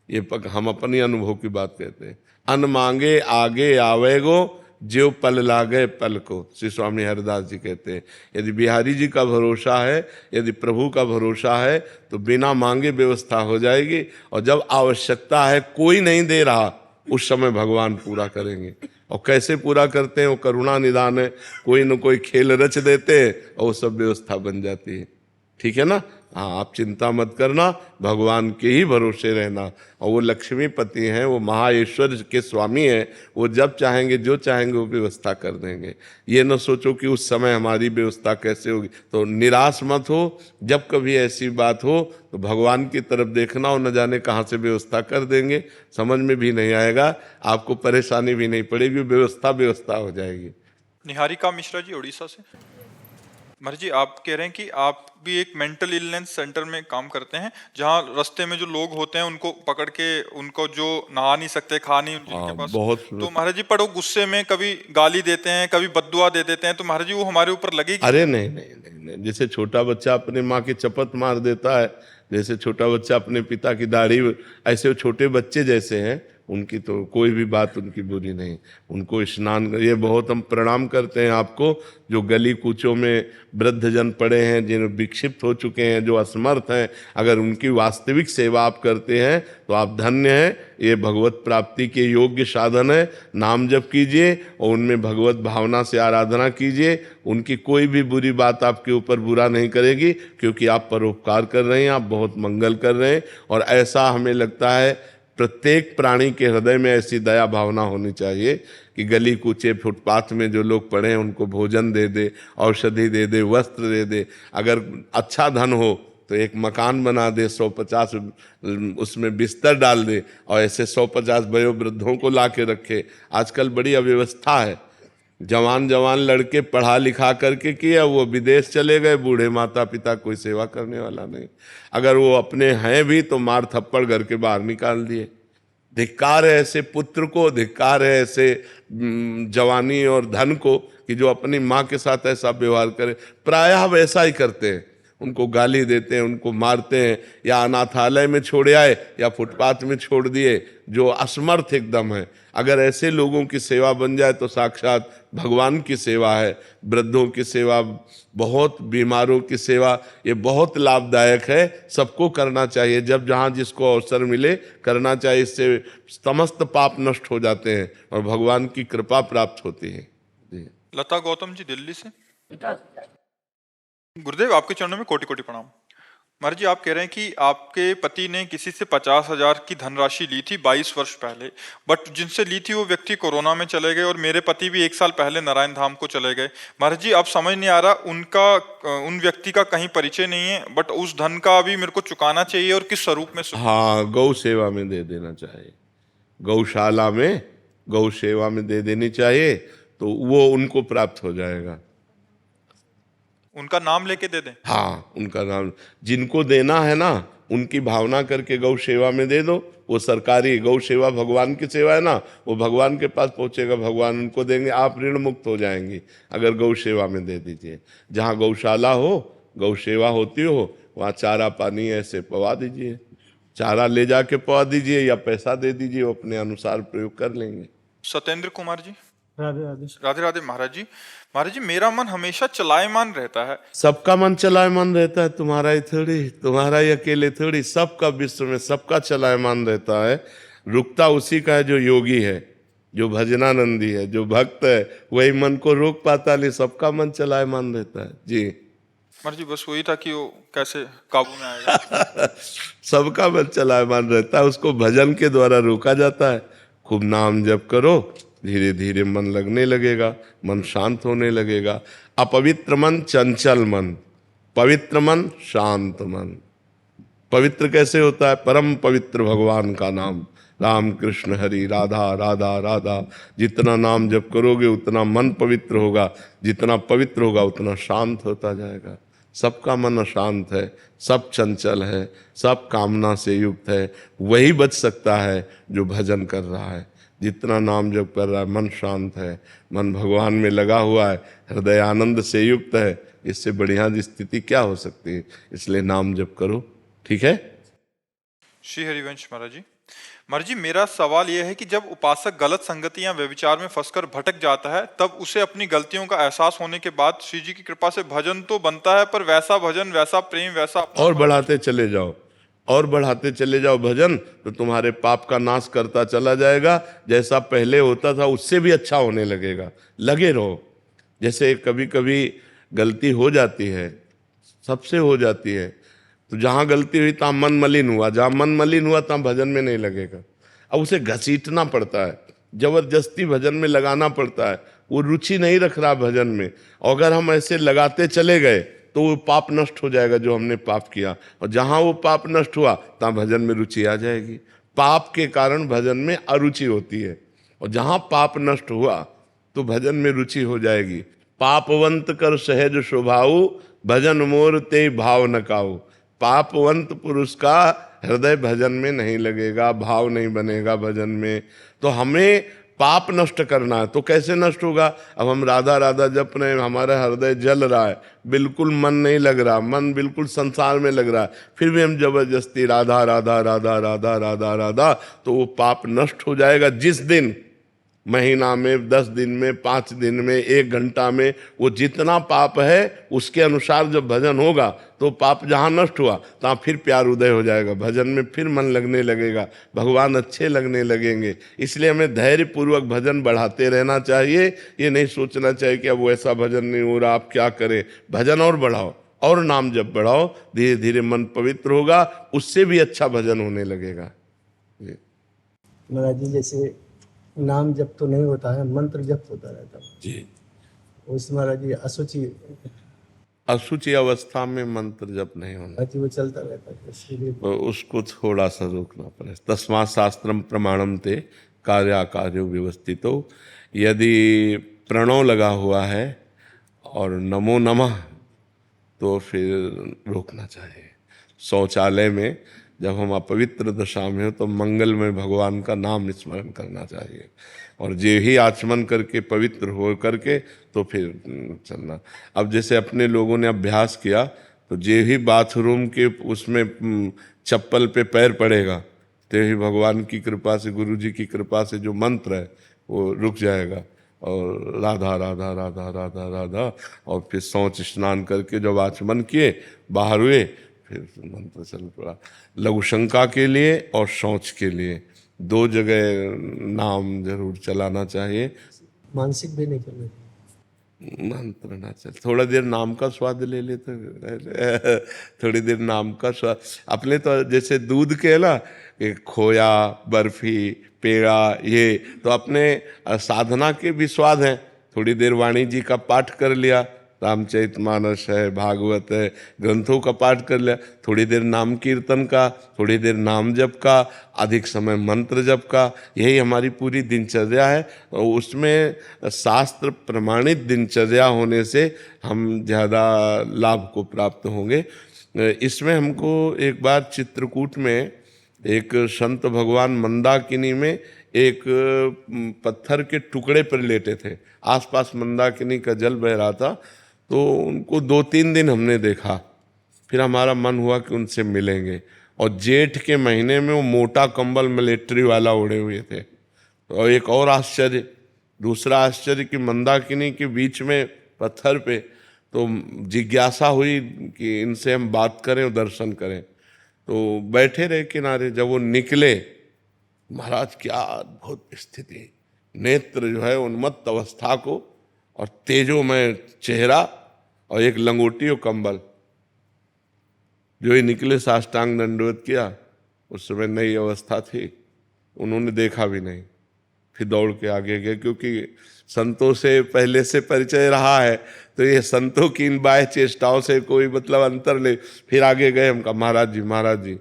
ये हम अपनी अनुभव की बात कहते हैं। अन मांगे आगे आवेगो, ज्यो पल लागे पल को, श्री स्वामी हरिदास जी कहते हैं। यदि बिहारी जी का भरोसा है, यदि प्रभु का भरोसा है तो बिना मांगे व्यवस्था हो जाएगी, और जब आवश्यकता है कोई नहीं दे रहा उस समय भगवान पूरा करेंगे। और कैसे पूरा करते हैं? वो करुणा निदान है, कोई न कोई खेल रच देते हैं और वो सब व्यवस्था बन जाती है। ठीक है ना? हाँ, आप चिंता मत करना, भगवान के ही भरोसे रहना। और वो लक्ष्मीपति हैं, वो महाईश्वर के स्वामी हैं, वो जब चाहेंगे जो चाहेंगे वो व्यवस्था कर देंगे। ये न सोचो कि उस समय हमारी व्यवस्था कैसे होगी, तो निराश मत हो। जब कभी ऐसी बात हो तो भगवान की तरफ देखना, और न जाने कहाँ से व्यवस्था कर देंगे, समझ में भी नहीं आएगा, आपको परेशानी भी नहीं पड़ेगी, व्यवस्था हो जाएगी। निहारिका मिश्रा जी उड़ीसा से। महाराज जी, आप कह रहे हैं कि आप भी एक मेंटल इलनेस सेंटर में काम करते हैं, जहां रास्ते में जो लोग होते हैं उनको पकड़ के, उनको जो नहा नहीं सकते, खा नहीं जिनके हाँ, पास, बहुत तो महाराज जी पर वो गुस्से में कभी गाली देते हैं, कभी बद्दुआ दे देते हैं, तो महाराज जी वो हमारे ऊपर लगेगी? अरे नहीं नहीं नहीं नहीं, जैसे छोटा बच्चा अपने माँ की चपत मार देता है, जैसे छोटा बच्चा अपने पिता की दाढ़ी, ऐसे वो छोटे बच्चे जैसे हैं, उनकी तो कोई भी बात उनकी बुरी नहीं। उनको स्नान, ये बहुत हम प्रणाम करते हैं आपको, जो गली कूचों में वृद्धजन पड़े हैं, जिन विक्षिप्त हो चुके हैं, जो असमर्थ हैं, अगर उनकी वास्तविक सेवा आप करते हैं तो आप धन्य हैं। ये भगवत प्राप्ति के योग्य साधन है। नाम जप कीजिए और उनमें भगवत भावना से आराधना कीजिए। उनकी कोई भी बुरी बात आपके ऊपर बुरा नहीं करेगी, क्योंकि आप परोपकार कर रहे हैं, आप बहुत मंगल कर रहे हैं। और ऐसा हमें लगता है प्रत्येक प्राणी के हृदय में ऐसी दया भावना होनी चाहिए कि गली कूचे फुटपाथ में जो लोग पड़े हैं उनको भोजन दे दे, औषधि दे दे, वस्त्र दे दे। अगर अच्छा धन हो तो एक मकान बना दे, 150 उसमें बिस्तर डाल दे, और ऐसे 150 वयोवृद्धों को ला के रखे। आजकल बड़ी अव्यवस्था है। जवान जवान लड़के पढ़ा लिखा करके किया, वो विदेश चले गए, बूढ़े माता पिता कोई सेवा करने वाला नहीं। अगर वो अपने हैं भी तो मार थप्पड़ घर के बाहर निकाल दिए। धिक्कार है ऐसे पुत्र को, धिक्कार है ऐसे जवानी और धन को कि जो अपनी माँ के साथ ऐसा व्यवहार करे। प्रायः वैसा ही करते हैं, उनको गाली देते हैं, उनको मारते हैं, या अनाथालय में छोड़े आए या फुटपाथ में छोड़ दिए, जो असमर्थ एकदम है। अगर ऐसे लोगों की सेवा बन जाए तो साक्षात भगवान की सेवा है। वृद्धों की सेवा, बहुत बीमारों की सेवा, ये बहुत लाभदायक है, सबको करना चाहिए। जब जहाँ जिसको अवसर मिले करना चाहिए। इससे समस्त पाप नष्ट हो जाते हैं और भगवान की कृपा प्राप्त होती है। जी। लता गौतम जी, दिल्ली से। गुरुदेव, आपके चरणों में कोटि कोटि प्रणाम। महाराज जी, आप कह रहे हैं कि आपके पति ने किसी से 50,000 की धनराशि ली थी 22 वर्ष पहले, बट जिनसे ली थी वो व्यक्ति कोरोना में चले गए, और मेरे पति भी 1 साल पहले नारायण धाम को चले गए। महाराज जी, अब समझ नहीं आ रहा, उन व्यक्ति का कहीं परिचय नहीं है, बट उस धन का अभी मेरे को चुकाना चाहिए, और किस स्वरूप में? हाँ, गौ सेवा में दे देना चाहिए। गौशाला में गौ सेवा में दे देनी चाहिए, तो वो उनको प्राप्त हो जाएगा। उनका नाम लेके दे दें? हाँ, उनका नाम जिनको देना है ना, उनकी भावना करके गौ सेवा में दे दो। वो सरकारी गौ सेवा भगवान की सेवा है ना, वो भगवान के पास पहुंचेगा, भगवान उनको देंगे, आप ऋण मुक्त हो जाएंगे अगर गौ सेवा में दे दीजिए। जहाँ गौशाला हो, गौ सेवा होती हो, वहाँ चारा पानी ऐसे पवा दीजिए। चारा ले जाके पवा दीजिए या पैसा दे दीजिए, वो अपने अनुसार प्रयोग कर लेंगे। सत्येंद्र कुमार जी। राधे राधे। राधे राधे महाराज जी। महाराज जी, मेरा मन हमेशा चलायमान रहता है। सबका मन चलायमान रहता है, तुम्हारा ही थोड़ी, तुम्हारा ही अकेले थोड़ी। सबका विश्व में सबका चलायमान रहता है। रुकता उसी का है जो योगी है, जो भजनानंदी है, जो भक्त है, वही मन को रोक पाता, नहीं सबका मन चलायमान रहता है। जी महाराज जी, बस वही था कि वो कैसे काबू में आएगा। सबका मन चलायमान रहता है, उसको भजन के द्वारा रोका जाता है। खूब नाम जप करो, धीरे धीरे मन लगने लगेगा, मन शांत होने लगेगा। अपवित्र मन चंचल मन, पवित्र मन शांत मन। पवित्र कैसे होता है? परम पवित्र भगवान का नाम, राम कृष्ण हरि राधा राधा राधा। जितना नाम जप करोगे उतना मन पवित्र होगा, जितना पवित्र होगा उतना शांत होता जाएगा। सबका मन अशांत है, सब चंचल है, सब कामना से युक्त है। वही बच सकता है जो भजन कर रहा है। जितना नाम जप कर रहा है, मन शांत है, मन भगवान में लगा हुआ है, हृदय आनंद से युक्त है, इससे बढ़िया स्थिति क्या हो सकती है? इसलिए नाम जप करो, ठीक है? श्री हरिवंश महाराज जी। महाराज जी, मेरा सवाल यह है कि जब उपासक गलत संगति या व्यभिचार में फंसकर भटक जाता है, तब उसे अपनी गलतियों का एहसास होने के बाद श्री जी की कृपा से भजन तो बनता है, पर वैसा भजन, वैसा प्रेम, वैसा और बढ़ाते चले जाओ, और बढ़ाते चले जाओ भजन, तो तुम्हारे पाप का नाश करता चला जाएगा। जैसा पहले होता था उससे भी अच्छा होने लगेगा। लगे रहो। जैसे कभी कभी गलती हो जाती है, सबसे हो जाती है, तो जहाँ गलती हुई तहाँ मन मलिन हुआ, जहाँ मन मलिन हुआ तहाँ भजन में नहीं लगेगा। अब उसे घसीटना पड़ता है, जबरदस्ती भजन में लगाना पड़ता है। वो रुचि नहीं रख रहा भजन में, और अगर हम ऐसे लगाते चले गए तो वो पाप नष्ट हो जाएगा जो हमने पाप किया, और जहाँ वो पाप नष्ट हुआ तहाँ भजन में रुचि आ जाएगी। पाप के कारण भजन में अरुचि होती है, और जहाँ पाप नष्ट हुआ तो भजन में रुचि हो जाएगी। पापवंत कर सहज स्वभाव, भजन मोर ते भाव न काऊ। पापवंत पुरुष का हृदय भजन में नहीं लगेगा, भाव नहीं बनेगा भजन में। तो हमें पाप नष्ट करना है। तो कैसे नष्ट होगा? अब हम राधा राधा जप रहे हैं, हमारा हृदय जल रहा है, बिल्कुल मन नहीं लग रहा, मन बिल्कुल संसार में लग रहा है, फिर भी हम जबरदस्ती राधा राधा राधा राधा राधा राधा, तो वो पाप नष्ट हो जाएगा। जिस दिन, महीना में, 10 दिन में, 5 दिन में, 1 घंटा में, वो जितना पाप है उसके अनुसार जब भजन होगा तो पाप जहाँ नष्ट हुआ तहाँ फिर प्यार उदय हो जाएगा, भजन में फिर मन लगने लगेगा, भगवान अच्छे लगने लगेंगे। इसलिए हमें धैर्यपूर्वक भजन बढ़ाते रहना चाहिए। ये नहीं सोचना चाहिए कि अब वैसा भजन नहीं हो रहा, आप क्या करें। भजन और बढ़ाओ और नाम जब बढ़ाओ, धीरे धीरे मन पवित्र होगा, उससे भी अच्छा भजन होने लगेगा। महाराज जी, जैसे नाम जप तो नहीं होता है, मंत्र जप होता रहता है जी। उसमें महाराज जी अशुचि अवस्था में मंत्र जप नहीं होना, अति वो चलता रहता है, इसके लिए तो उसको थोड़ा सा रोकना पड़े। तस्मात् शास्त्रम प्रमाणम ते कार्याकार्यो व्यवस्थितो। यदि प्रणव लगा हुआ है और नमो नमः, तो फिर रोकना चाहिए। शौचालय में जब हम अपवित्र दशा में हो तो मंगल में भगवान का नाम स्मरण करना चाहिए, और जे ही आचमन करके पवित्र हो करके तो फिर चलना। अब जैसे अपने लोगों ने अभ्यास किया, तो जे ही बाथरूम के उसमें चप्पल पे पैर पड़ेगा, तो ही भगवान की कृपा से, गुरु जी की कृपा से जो मंत्र है वो रुक जाएगा, और राधा राधा राधा राधा राधा, और फिर शौच स्नान करके जब आचमन किए, बाहर हुए, फिर मंत्र चल पड़ा। लघु शंका के लिए और शौच के लिए 2 जगह नाम जरूर चलाना चाहिए। मानसिक भी नहीं करना, मंत्र ना चल, थोड़ा देर नाम का स्वाद ले लेते, थोड़ी देर नाम का स्वाद। अपने तो जैसे दूध के ना, खोया, बर्फी, पेड़ा, ये तो अपने साधना के भी स्वाद हैं। थोड़ी देर वाणी जी का पाठ कर लिया, रामचरितमानस है, भागवत है, ग्रंथों का पाठ कर लिया, थोड़ी देर नाम कीर्तन का, थोड़ी देर नाम जप का, अधिक समय मंत्र जप का, यही हमारी पूरी दिनचर्या है। और उसमें शास्त्र प्रमाणित दिनचर्या होने से हम ज़्यादा लाभ को प्राप्त होंगे। इसमें हमको एक बार चित्रकूट में एक संत भगवान मंदाकिनी में एक पत्थर के टुकड़े पर लेटे थे, आसपास मंदाकिनी का जल बह रहा था, तो उनको 2-3 दिन हमने देखा। फिर हमारा मन हुआ कि उनसे मिलेंगे, और जेठ के महीने में वो मोटा कंबल मिलिट्री वाला ओढ़े हुए थे। और एक और आश्चर्य, दूसरा आश्चर्य कि मंदाकिनी के बीच में पत्थर पे, तो जिज्ञासा हुई कि इनसे हम बात करें और दर्शन करें, तो बैठे रहे किनारे। जब वो निकले, महाराज क्या अद्भुत स्थिति, नेत्र जो है उन्मत्त अवस्था को, और तेजोमय चेहरा, और एक लंगोटी और कंबल। जो ही निकले साष्टांग दंडवत किया, उस समय नई अवस्था थी, उन्होंने देखा भी नहीं, फिर दौड़ के आगे गए, क्योंकि संतों से पहले से परिचय रहा है, तो ये संतों की इन बाह्य चेष्टाओं से कोई मतलब अंतर नहीं। फिर आगे गए, हम कहा महाराज जी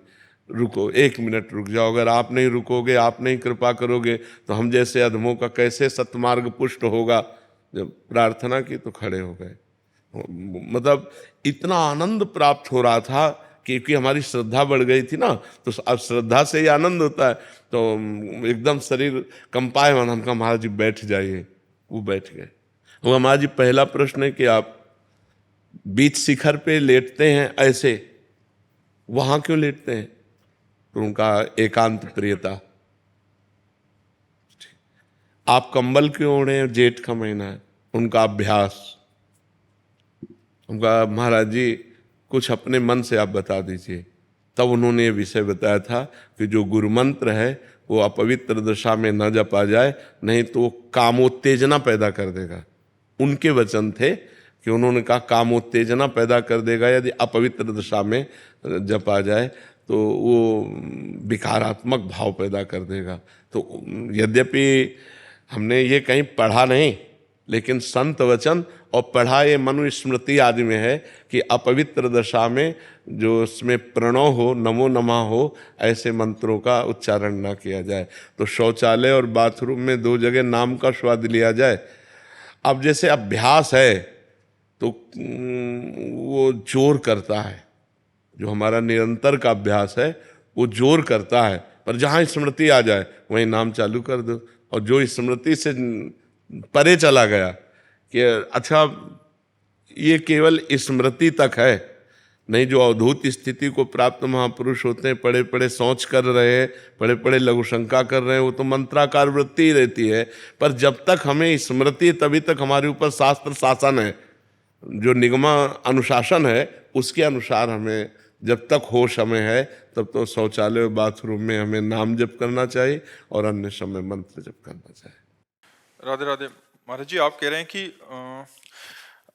रुको, 1 मिनट रुक जाओ, अगर आप नहीं रुकोगे, आप नहीं कृपा करोगे, तो हम जैसे अधमों का कैसे सतमार्ग पुष्ट होगा। जब प्रार्थना की तो खड़े हो गए। मतलब इतना आनंद प्राप्त हो रहा था, क्योंकि हमारी श्रद्धा बढ़ गई थी ना, तो अब श्रद्धा से ही आनंद होता है, तो एकदम शरीर कंपायमान। हम कहा महाराज जी बैठ जाइए, वो बैठ गए। वो महाराज जी, पहला प्रश्न है कि आप बीच शिखर पे लेटते हैं ऐसे, वहां क्यों लेटते हैं? तो उनका एकांत प्रियता। आप कंबल क्यों ओढ़े हैं? जेठ का महीना है, उनका अभ्यास। उनका महाराज जी कुछ अपने मन से आप बता दीजिए। तब उन्होंने ये विषय बताया था कि जो गुरु मंत्र है वो अपवित्र दशा में न जपा जाए, नहीं तो वो कामोत्तेजना पैदा कर देगा। उनके वचन थे कि उन्होंने कहा कामोत्तेजना पैदा कर देगा यदि अपवित्र दशा में जपा जाए, तो वो विकारात्मक भाव पैदा कर देगा। तो यद्यपि हमने ये कहीं पढ़ा नहीं, लेकिन संत वचन और पढ़ा ये मनुस्मृति आदि में है कि अपवित्र दशा में जो उसमें प्रणव हो, नमो नमः हो, ऐसे मंत्रों का उच्चारण ना किया जाए। तो शौचालय और बाथरूम में 2 जगह नाम का स्वाद लिया जाए। अब जैसे अभ्यास है तो वो जोर करता है, जो हमारा निरंतर का अभ्यास है वो जोर करता है, पर जहाँ स्मृति आ जाए वहीं नाम चालू कर दो। और जो स्मृति से परे चला गया कि अच्छा ये केवल स्मृति तक है, नहीं जो अवधूत स्थिति को प्राप्त महापुरुष होते हैं, पड़े पड़े सोच कर रहे हैं, पड़े पड़े लघु शंका कर रहे हैं, वो तो मंत्राकार वृत्ति ही रहती है। पर जब तक हमें स्मृति, तभी तक हमारे ऊपर शास्त्र शासन है, जो निगमा अनुशासन है उसके अनुसार हमें जब तक होश हमें है तब तो शौचालय बाथरूम में हमें नाम जप करना चाहिए और अन्य समय मंत्र जप करना चाहिए। राधे राधे। महाराज जी, आप कह रहे हैं कि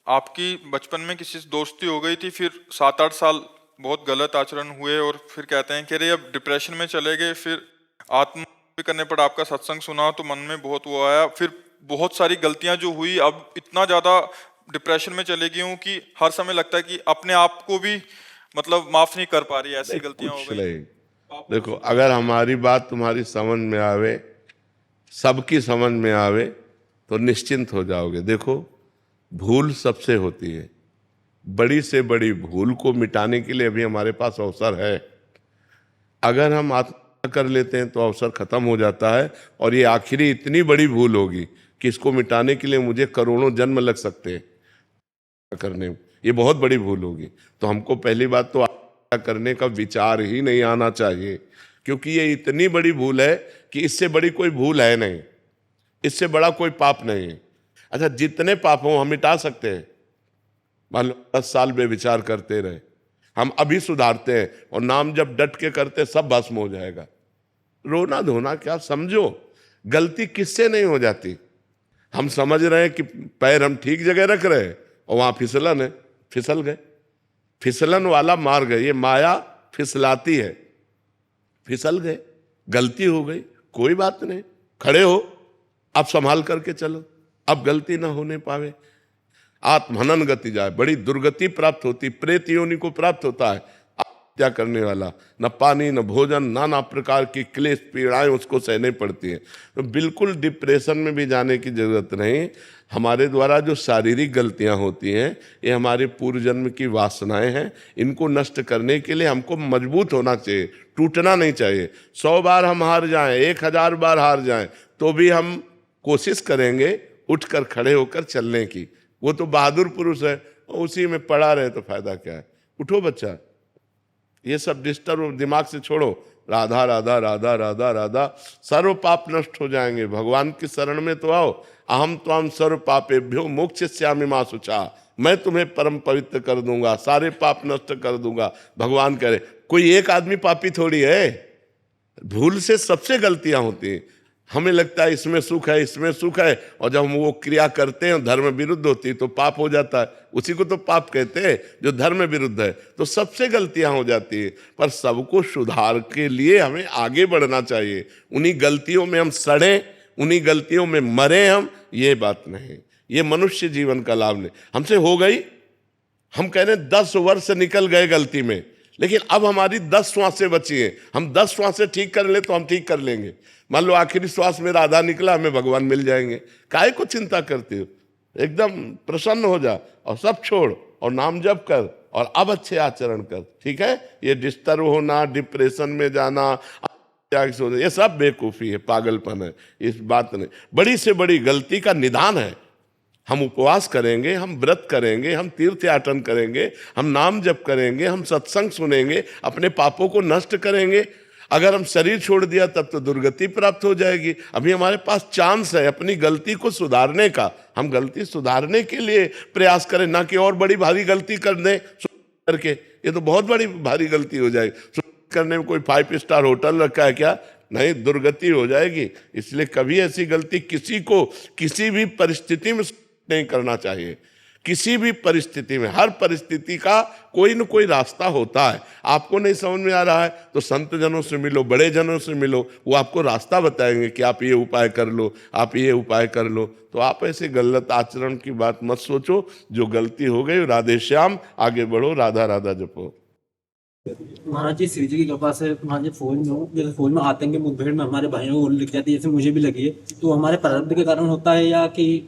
आपकी बचपन में किसी से दोस्ती हो गई थी, फिर 7-8 साल बहुत गलत आचरण हुए और फिर कहते हैं कि अरे अब डिप्रेशन में चले गए, फिर आत्म करने पर आपका सत्संग सुना तो मन में बहुत वो आया, फिर बहुत सारी गलतियां जो हुई, अब इतना ज़्यादा डिप्रेशन में चले गई हूँ कि हर समय लगता है कि अपने आप को भी मतलब माफ नहीं कर पा रही, ऐसी गलतियां हो गई। देखो, अगर हमारी बात तुम्हारी समझ में आवे, सबकी समझ में आवे, तो निश्चिंत हो जाओगे। देखो, भूल सबसे होती है, बड़ी से बड़ी भूल को मिटाने के लिए अभी हमारे पास अवसर है। अगर हम आत्महत्या कर लेते हैं तो अवसर खत्म हो जाता है, और ये आखिरी इतनी बड़ी भूल होगी कि इसको मिटाने के लिए मुझे करोड़ों जन्म लग सकते हैं करने में, ये बहुत बड़ी भूल होगी। तो हमको पहली बात तो आत्महत्या करने का विचार ही नहीं आना चाहिए, क्योंकि ये इतनी बड़ी भूल है कि इससे बड़ी कोई भूल है नहीं, इससे बड़ा कोई पाप नहीं है। अच्छा, जितने पाप हों हम मिटा सकते हैं। मान लो 10 साल बेविचार करते रहे, हम अभी सुधारते हैं और नाम जब डट के करते सब भस्म हो जाएगा। रोना धोना क्या, समझो गलती किससे नहीं हो जाती। हम समझ रहे हैं कि पैर हम ठीक जगह रख रहे हैं और वहां फिसलन है, फिसल गए, फिसलन वाला मार्ग है, ये माया फिसलाती है, फिसल गए, गलती हो गई, कोई बात नहीं, खड़े हो, अब संभाल करके चलो, अब गलती ना होने पावे। आत्महनन गति जाए, बड़ी दुर्गति प्राप्त होती, प्रेत योनि को प्राप्त होता है आत्महत्या करने वाला। न पानी न भोजन, नाना प्रकार की क्लेश पीड़ाएं उसको सहने पड़ती हैं। तो बिल्कुल डिप्रेशन में भी जाने की जरूरत नहीं। हमारे द्वारा जो शारीरिक गलतियां होती हैं ये हमारे पूर्व जन्म की वासनाएं हैं, इनको नष्ट करने के लिए हमको मजबूत होना चाहिए, टूटना नहीं चाहिए। 100 बार हम हार जाएं, 1000 बार हार जाएं, तो भी हम कोशिश करेंगे उठकर खड़े होकर चलने की। वो तो बहादुर पुरुष है, उसी में पड़ा रहे तो फायदा क्या है। उठो बच्चा, ये सब डिस्टर्ब दिमाग से छोड़ो, राधा राधा राधा राधा राधा, सर्व पाप नष्ट हो जाएंगे। भगवान की शरण में तो आओ। अहम त्वाम सर्व पापेभ्यो मोक्षयिष्यामि मा शुचा, मैं तुम्हें परम पवित्र कर दूंगा, सारे पाप नष्ट कर दूंगा। भगवान कह रहे, कोई एक आदमी पापी थोड़ी है, भूल से सबसे गलतियां होती हैं। हमें लगता है इसमें सुख है, इसमें सुख है, और जब हम वो क्रिया करते हैं धर्म विरुद्ध होती तो पाप हो जाता है। उसी को तो पाप कहते हैं जो धर्म विरुद्ध है। तो सबसे गलतियां हो जाती है, पर सबको सुधार के लिए हमें आगे बढ़ना चाहिए। उन्हीं गलतियों में हम सड़ें, उन्हीं गलतियों में मरे हम, ये बात नहीं। ये मनुष्य जीवन का लाभ नहीं। हमसे हो गई, हम कह रहे हैं 10 वर्ष निकल गए गलती में, लेकिन अब हमारी 10 श्वासें बची हैं। हम 10 श्वासें ठीक कर ले तो हम ठीक कर लेंगे। मान लो आखिरी श्वास में राधा निकला, हमें भगवान मिल जाएंगे। काहे को चिंता करते हो, एकदम प्रसन्न हो जा और सब छोड़ और नाम जप कर और अब अच्छे आचरण कर, ठीक है। ये डिस्टर्ब होना, डिप्रेशन में जाना, ये सब बेवकूफ़ी है, पागलपन है, इस बात नहीं। बड़ी से बड़ी गलती का निदान है। हम उपवास करेंगे, हम व्रत करेंगे, हम तीर्थ याटन करेंगे, हम नाम जप करेंगे, हम सत्संग सुनेंगे, अपने पापों को नष्ट करेंगे। अगर हम शरीर छोड़ दिया तब तो दुर्गति प्राप्त हो जाएगी। अभी हमारे पास चांस है अपनी गलती को सुधारने का। हम गलती सुधारने के लिए प्रयास करें, ना कि और बड़ी भारी गलती कर दें करके। ये तो बहुत बड़ी भारी गलती हो जाएगी। करने में कोई 5 स्टार होटल रखा है क्या? नहीं, दुर्गति हो जाएगी। इसलिए कभी ऐसी गलती किसी को किसी भी परिस्थिति में नहीं करना चाहिए। किसी भी परिस्थिति में, हर परिस्थिति का कोई न कोई रास्ता होता है। आपको नहीं समझ में आ रहा है तो संत जनों से मिलो, बड़े जनों से मिलो, वो आपको रास्ता बताएंगे कि आप ये उपाय कर लो, आप ये उपाय कर लो। तो आप ऐसे गलत आचरण की बात मत सोचो। जो गलती हो गई, राधे श्याम, आगे बढ़ो, राधा राधा जपो। महाराज जी, श्री जी की कृपा से महाराज जी फौज में हो, जैसे फौज में आतंकी मुठभेड़ में हमारे भाइयों को गोली लग जाती है, जैसे मुझे भी लगी है, तो हमारे प्रारब्ध के कारण होता है या कि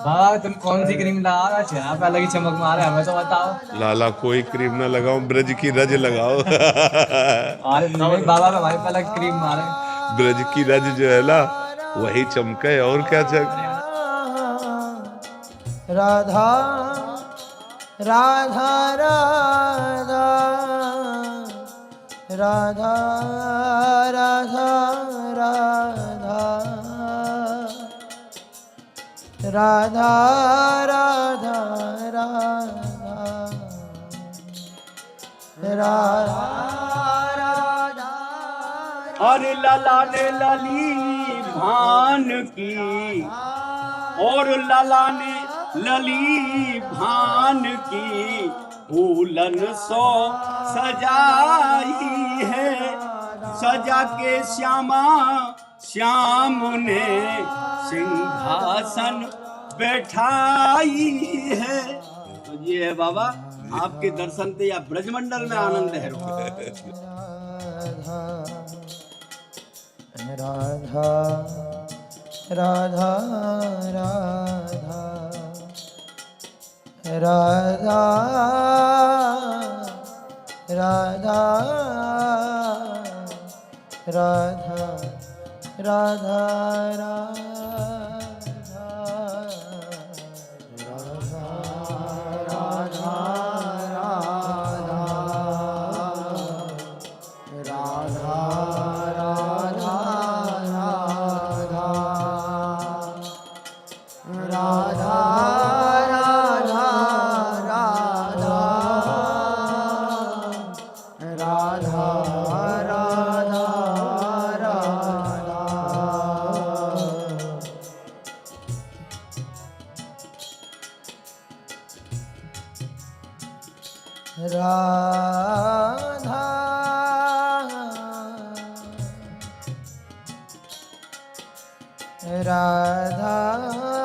बाबा तुम कौन सी क्रीम लगा रहा चेहरा पे अलग ही चमक मारे हमें तो बताओ। लाला कोई क्रीम ना लगाओ, ब्रज की रज लगाओ। अरे नहीं बाबा हमारे पे अलग क्रीम मारे। ब्रज की रज जो है ना वही चमके, और क्या चमके। राधा राधा राधा राधा राधा राधा राधा राधा राधा राधा। अरे लाला ने लली भान की, और लाला ने लली भान की, फूलन सो सजाई है, सजा के श्यामा श्याम ने सिंहासन बैठाई है। तो ये है बाबा आपके दर्शन से या ब्रजमंडल में आनंद है। राधा राधा राधा राधा राधा राधा राधा राधा राधा राधा राधा राधा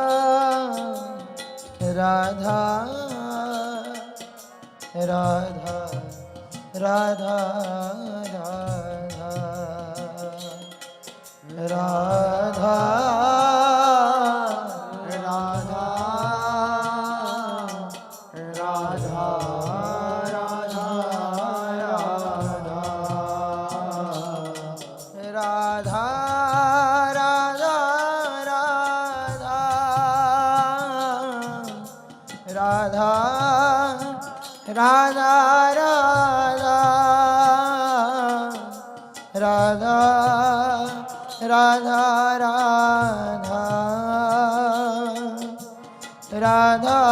राधा राधा राधा राधा राधा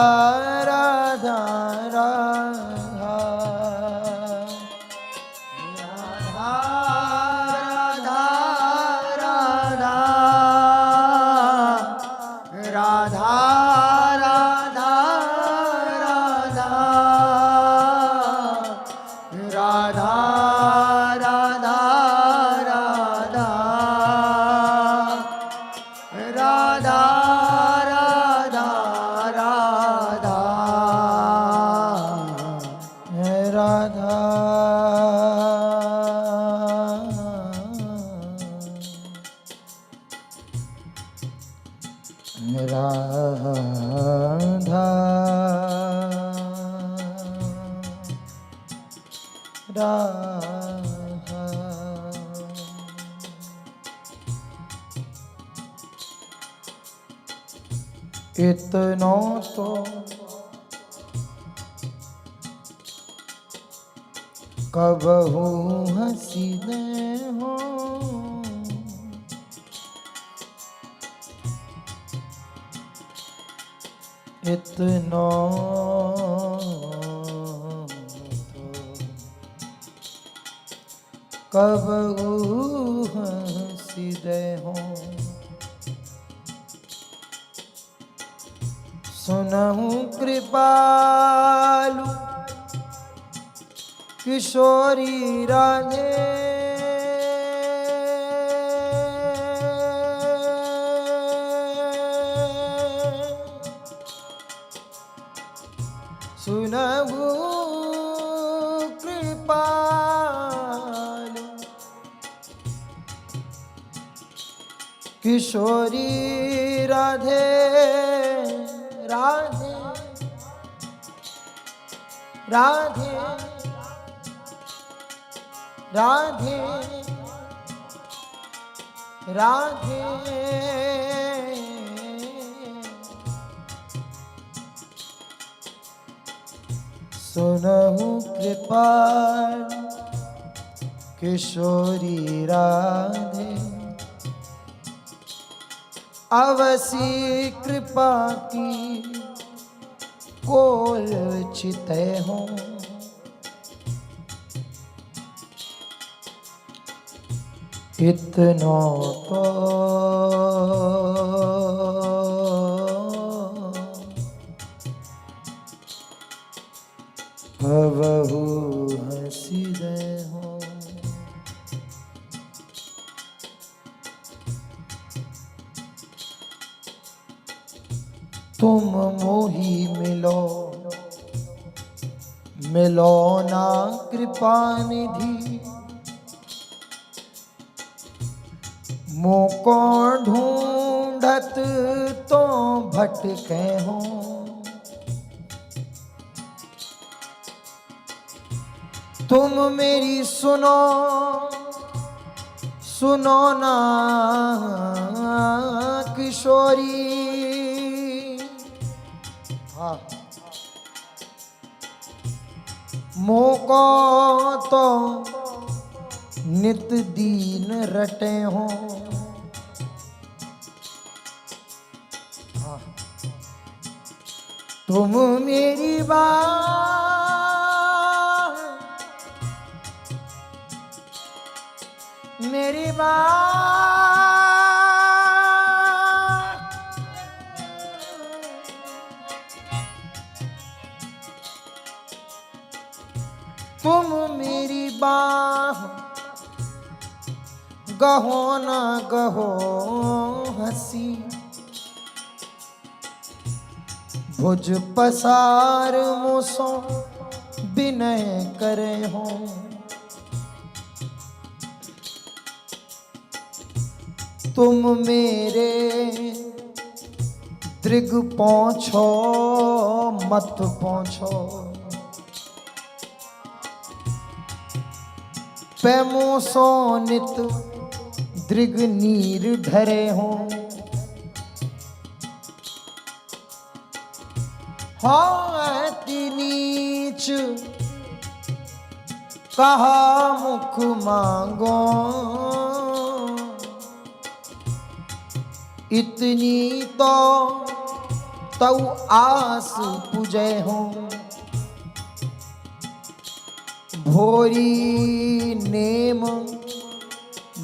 राधा इतना तो कबहू हसीने हो, इतना कबहू हसीने हो। सुनहु कृपालु किशोरी राधे, सुनहु कृपालु किशोरी राधे, राधे राधे राधे राधे सुनहु कृपाल किशोरी राधे अवसी कृपा की कोल चिते हो इतना तो कबहू हंसी दे हो तुम मोही मिलो मिलो ना कृपा निधि मोको ढूंढत तो भटके हो तुम मेरी सुनो सुनो ना किशोरी हाँ मोको तो नित दीन रटे हो हाँ तुम मेरी बात मेरी बात तुम मेरी बात गहो ना गहो हंसी भुज पसार मुसो विनय करे हो तुम मेरे दृग पहुँचो मत पहुँचो पैमो सो नित दृग नीर ढरे हो अति नीच कहा मुख मांगो इतनी तो तऊ आस पूजे हो भोरी नेम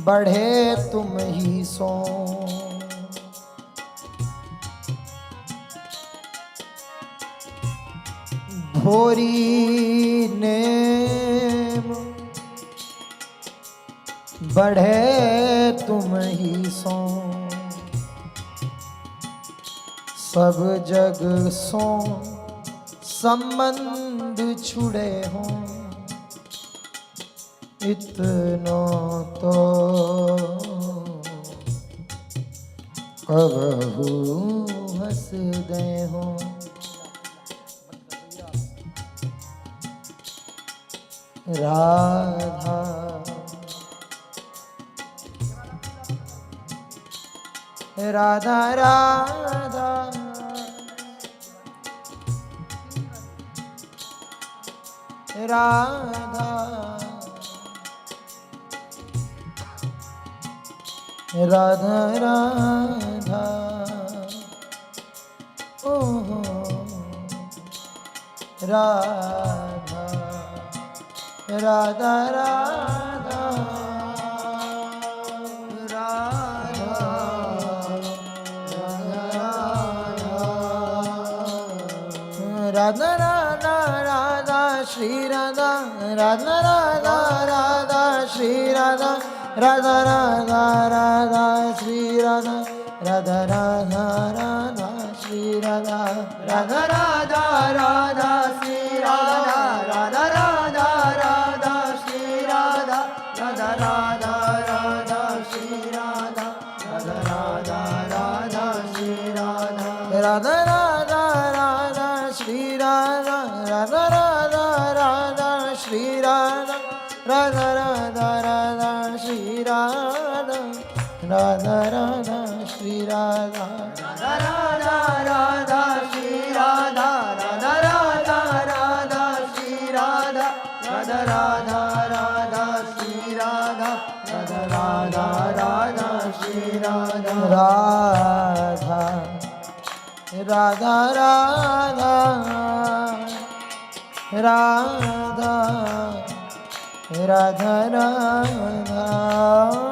बढ़े तुम ही सो भोरी नेम बढ़े तुम ही सो सब जग सो संबंध छुड़े हो इतना तो कबहू हंस दे हो राधा राधा राधा राधा राधा राधा ओ राधा राधा राधा राधा राधा राधा श्री राधा राधा राधा राधा श्री राधा राधा राधा राधा श्री राधा राधा राधा राधा श्री राधा राधा राधा राधा श्री राधा राधा राधा राधा श्री राधा राधा राधा राधा श्री राधा राधा राधा राधा श्री राधा राधा राधा राधा राधा राधा श्री राधा राधा राधा श्री राधा राधा राधा श्री राधा राधा राधा राधा श्री राधा राधा राधा राधा श्री राधा राधा राधा राधा श्री राधा राधा राधा राधा राधा राधा राधा